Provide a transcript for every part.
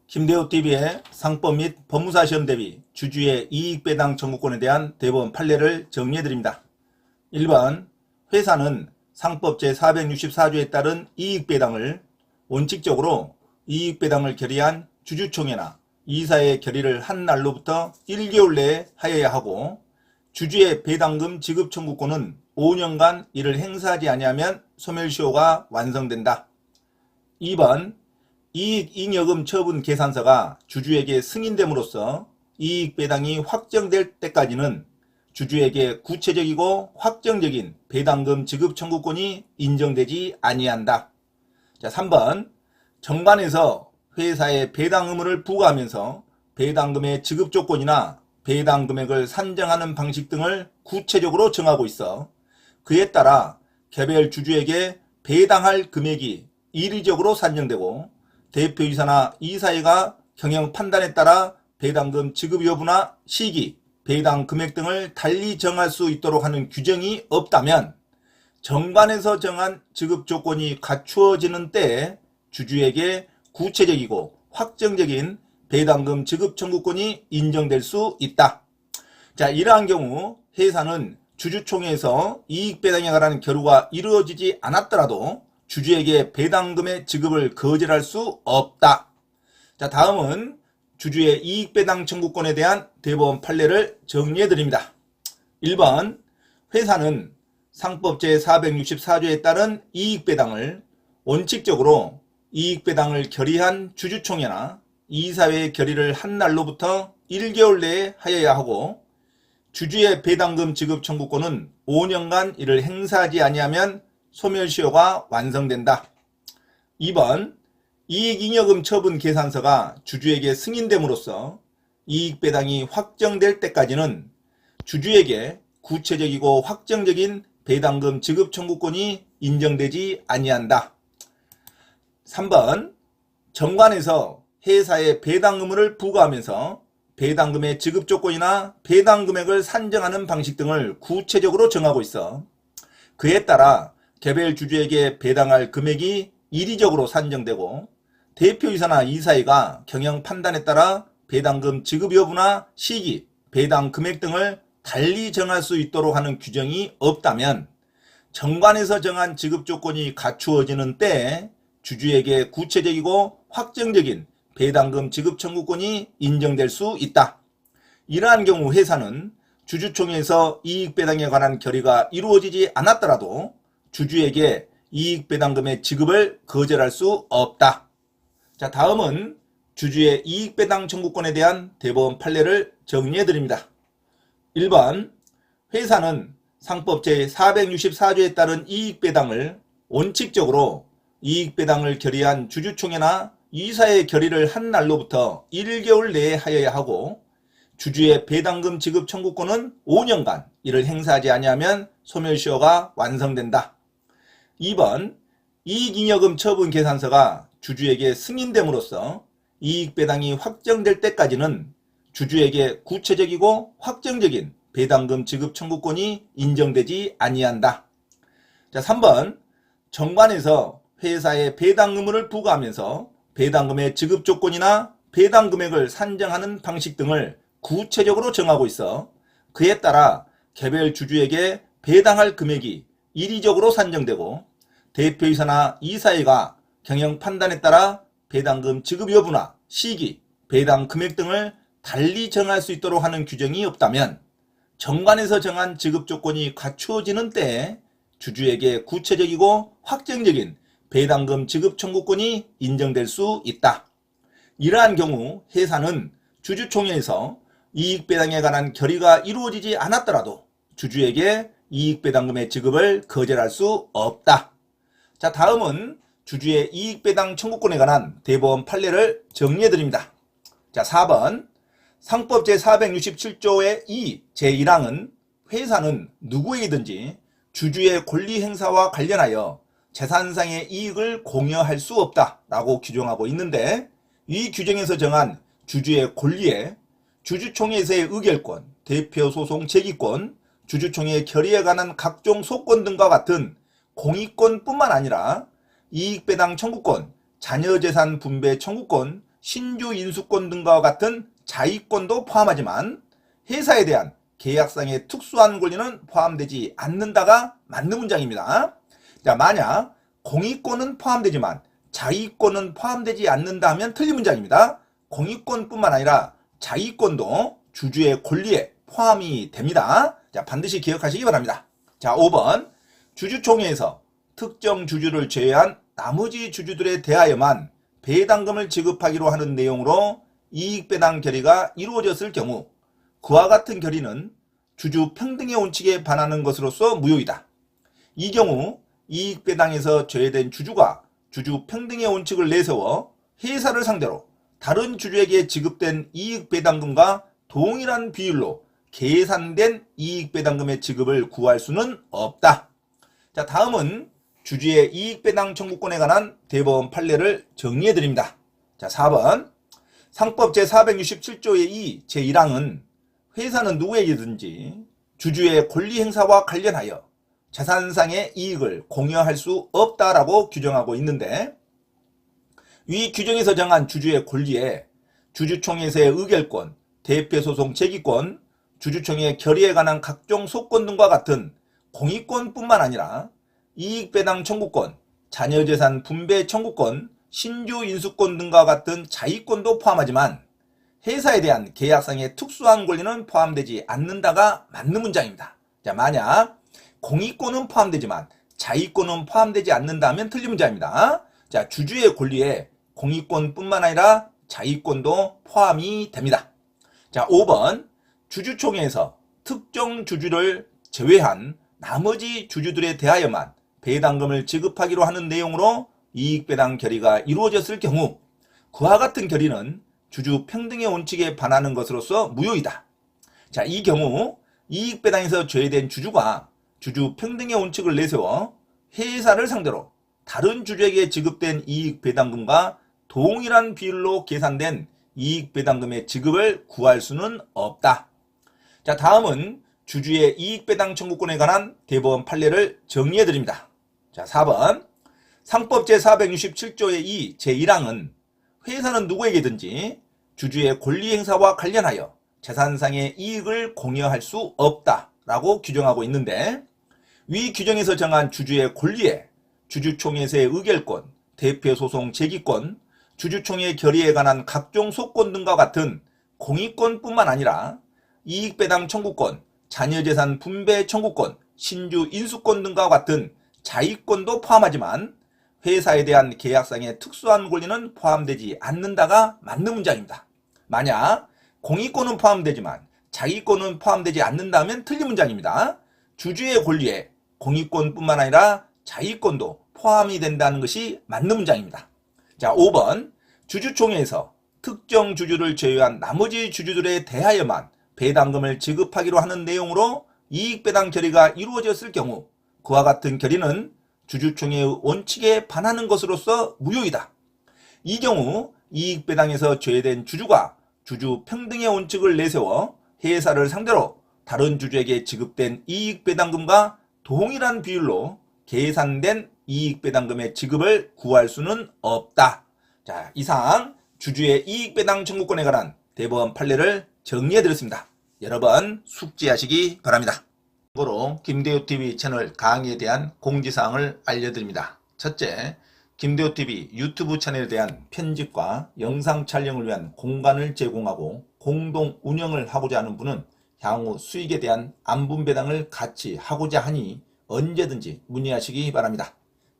김대호TV의 상법 및 법무사 시험 대비 주주의 이익배당 청구권에 대한 대법원 판례를 정리해드립니다. 1번, 회사는 상법 제464조에 따른 이익배당을 원칙적으로 이익배당을 결의한 주주총회나 이사의 결의를 한 날로부터 1개월 내에 하여야 하고, 주주의 배당금 지급 청구권은 5년간 이를 행사하지 아니하면 소멸시효가 완성된다. 2번, 이익잉여금 처분 계산서가 주주에게 승인됨으로써 이익배당이 확정될 때까지는 주주에게 구체적이고 확정적인 배당금 지급 청구권이 인정되지 아니한다. 자, 3번, 정관에서 회사에 배당 의무를 부과하면서 배당금의 지급 조건이나 배당 금액을 산정하는 방식 등을 구체적으로 정하고 있어 그에 따라 개별 주주에게 배당할 금액이 이리적으로 산정되고 대표이사나 이사회가 경영 판단에 따라 배당금 지급 여부나 시기, 배당 금액 등을 달리 정할 수 있도록 하는 규정이 없다면 정관에서 정한 지급 조건이 갖추어지는 때에 주주에게 구체적이고 확정적인 배당금 지급 청구권이 인정될 수 있다. 자, 이러한 경우 회사는 주주총회에서 이익배당에 관한 결의가 이루어지지 않았더라도 주주에게 배당금의 지급을 거절할 수 없다. 자, 다음은 주주의 이익배당 청구권에 대한 대법원 판례를 정리해드립니다. 1번, 회사는 상법 제464조에 따른 이익배당을 원칙적으로 이익배당을 결의한 주주총회나 이사회의 결의를 한 날로부터 1개월 내에 하여야 하고, 주주의 배당금 지급 청구권은 5년간 이를 행사하지 아니하면 소멸시효가 완성된다. 2번, 이익잉여금 처분 계산서가 주주에게 승인됨으로써 이익배당이 확정될 때까지는 주주에게 구체적이고 확정적인 배당금 지급 청구권이 인정되지 아니한다. 3번, 정관에서 회사에 배당 의무를 부과하면서 배당금의 지급 조건이나 배당 금액을 산정하는 방식 등을 구체적으로 정하고 있어 그에 따라 개별 주주에게 배당할 금액이 이리적으로 산정되고 대표이사나 이사회가 경영 판단에 따라 배당금 지급 여부나 시기, 배당 금액 등을 달리 정할 수 있도록 하는 규정이 없다면 정관에서 정한 지급 조건이 갖추어지는 때에 주주에게 구체적이고 확정적인 배당금 지급 청구권이 인정될 수 있다. 이러한 경우 회사는 주주총회에서 이익배당에 관한 결의가 이루어지지 않았더라도 주주에게 이익배당금의 지급을 거절할 수 없다. 자, 다음은 주주의 이익배당 청구권에 대한 대법원 판례를 정리해드립니다. 1번, 회사는 상법 제464조에 따른 이익배당을 원칙적으로 이익배당을 결의한 주주총회나 이사의 결의를 한 날로부터 1개월 내에 하여야 하고, 주주의 배당금 지급 청구권은 5년간 이를 행사하지 아니하면 소멸시효가 완성된다. 2번, 이익잉여금 처분 계산서가 주주에게 승인됨으로써 이익배당이 확정될 때까지는 주주에게 구체적이고 확정적인 배당금 지급 청구권이 인정되지 아니한다. 자, 3번, 정관에서 회사에 배당 의무를 부과하면서 배당금의 지급 조건이나 배당 금액을 산정하는 방식 등을 구체적으로 정하고 있어 그에 따라 개별 주주에게 배당할 금액이 이리적으로 산정되고 대표이사나 이사회가 경영 판단에 따라 배당금 지급 여부나 시기, 배당 금액 등을 달리 정할 수 있도록 하는 규정이 없다면 정관에서 정한 지급 조건이 갖추어지는 때에 주주에게 구체적이고 확정적인 배당금 지급 청구권이 인정될 수 있다. 이러한 경우 회사는 주주총회에서 이익배당에 관한 결의가 이루어지지 않았더라도 주주에게 이익배당금의 지급을 거절할 수 없다. 자, 다음은 주주의 이익배당 청구권에 관한 대법원 판례를 정리해드립니다. 자, 4번, 상법 제467조의 2 제1항은 회사는 누구에게든지 주주의 권리 행사와 관련하여 재산상의 이익을 공여할 수 없다 라고 규정하고 있는데, 이 규정에서 정한 주주의 권리에 주주총회에서의 의결권, 대표소송 제기권, 주주총회 결의에 관한 각종 소권 등과 같은 공익권뿐만 아니라 이익배당 청구권, 자녀재산 분배 청구권, 신주 인수권 등과 같은 자의권도 포함하지만 회사에 대한 계약상의 특수한 권리는 포함되지 않는다가 맞는 문장입니다. 자, 만약 공익권은 포함되지만 자의권은 포함되지 않는다 하면 틀린 문장입니다. 공익권뿐만 아니라 자의권도 주주의 권리에 포함이 됩니다. 자, 반드시 기억하시기 바랍니다. 자, 5번 주주총회에서 특정 주주를 제외한 나머지 주주들에 대하여만 배당금을 지급하기로 하는 내용으로 이익배당 결의가 이루어졌을 경우 그와 같은 결의는 주주 평등의 원칙에 반하는 것으로서 무효이다. 이 경우 이익배당에서 제외된 주주가 주주 평등의 원칙을 내세워 회사를 상대로 다른 주주에게 지급된 이익배당금과 동일한 비율로 계산된 이익배당금의 지급을 구할 수는 없다. 자, 다음은 주주의 이익배당 청구권에 관한 대법원 판례를 정리해 드립니다. 자, 4번 상법 제467조의 2 제1항은 회사는 누구에게든지 주주의 권리 행사와 관련하여 재산상의 이익을 공여할 수 없다라고 규정하고 있는데, 위 규정에서 정한 주주의 권리에 주주총회에서의 의결권, 대표소송 제기권, 주주총회 결의에 관한 각종 소권 등과 같은 공익권뿐만 아니라 이익배당 청구권, 자녀재산 분배 청구권, 신주 인수권 등과 같은 자의권도 포함하지만 회사에 대한 계약상의 특수한 권리는 포함되지 않는다가 맞는 문장입니다. 자, 만약 공익권은 포함되지만 자의권은 포함되지 않는다 하면 틀린 문장입니다. 자, 주주의 권리에 공익권뿐만 아니라 자의권도 포함이 됩니다. 자, 5번 주주총회에서 특정 주주를 제외한 나머지 주주들에 대하여만 배당금을 지급하기로 하는 내용으로 이익배당 결의가 이루어졌을 경우 그와 같은 결의는 주주 평등의 원칙에 반하는 것으로서 무효이다. 자, 이 경우 이익배당에서 제외된 주주가 주주 평등의 원칙을 내세워 회사를 상대로 다른 주주에게 지급된 이익배당금과 동일한 비율로 계산된 이익배당금의 지급을 구할 수는 없다. 자, 다음은 주주의 이익배당 청구권에 관한 대법원 판례를 정리해 드립니다. 자, 4번 상법 제467조의 2 제1항은 회사는 누구에게든지 주주의 권리 행사와 관련하여 재산상의 이익을 공여할 수 없다라고 규정하고 있는데, 위 규정에서 정한 주주의 권리에 주주총회에서의 의결권, 대표소송 제기권, 주주총회 결의에 관한 각종 소권 등과 같은 공익권뿐만 아니라 이익배당 청구권, 자녀재산 분배 청구권, 신주 인수권 등과 같은 자의권도 포함하지만 회사에 대한 계약상의 특수한 권리는 포함되지 않는다가 맞는 문장입니다. 만약 공익권은 포함되지만 자의권은 포함되지 않는다면 틀린 문장입니다. 주주의 권리에 공익권뿐만 아니라 자의권도 포함이 된다는 것이 맞는 문장입니다. 자, 5번 주주총회에서 특정 주주를 제외한 나머지 주주들에 대하여만 배당금을 지급하기로 하는 내용으로 이익배당 결의가 이루어졌을 경우 그와 같은 결의는 주주총회의 원칙에 반하는 것으로서 무효이다. 이 경우 이익배당에서 제외된 주주가 주주 평등의 원칙을 내세워 회사를 상대로 다른 주주에게 지급된 이익배당금과 동일한 비율로 계산된 이익배당금의 지급을 구할 수는 없다. 자, 이상 주주의 이익배당 청구권에 관한 대법원 판례를 정리해드렸습니다. 여러분 숙지하시기 바랍니다. 참고로 김대호TV 채널 강의에 대한 공지사항을 알려드립니다. 첫째, 김대호TV 유튜브 채널에 대한 편집과 영상 촬영을 위한 공간을 제공하고 공동 운영을 하고자 하는 분은 향후 수익에 대한 안분배당을 같이 하고자 하니 언제든지 문의하시기 바랍니다.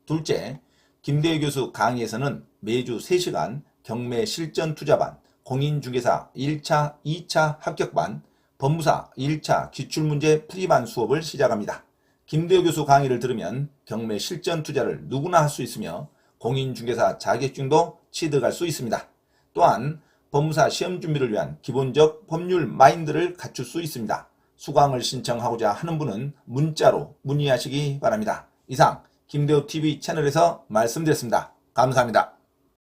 둘째, 김대호 교수 강의에서는 매주 3시간 경매 실전 투자반, 공인중개사 1차, 2차 합격반, 법무사 1차 기출문제 풀이반 수업을 시작합니다. 김대호 교수 강의를 들으면 경매 실전 투자를 누구나 할 수 있으며 공인중개사 자격증도 취득할 수 있습니다. 또한 법무사 시험 준비를 위한 기본적 법률 마인드를 갖출 수 있습니다. 수강을 신청하고자 하는 분은 문자로 문의하시기 바랍니다. 이상 김대호TV 채널에서 말씀드렸습니다. 감사합니다.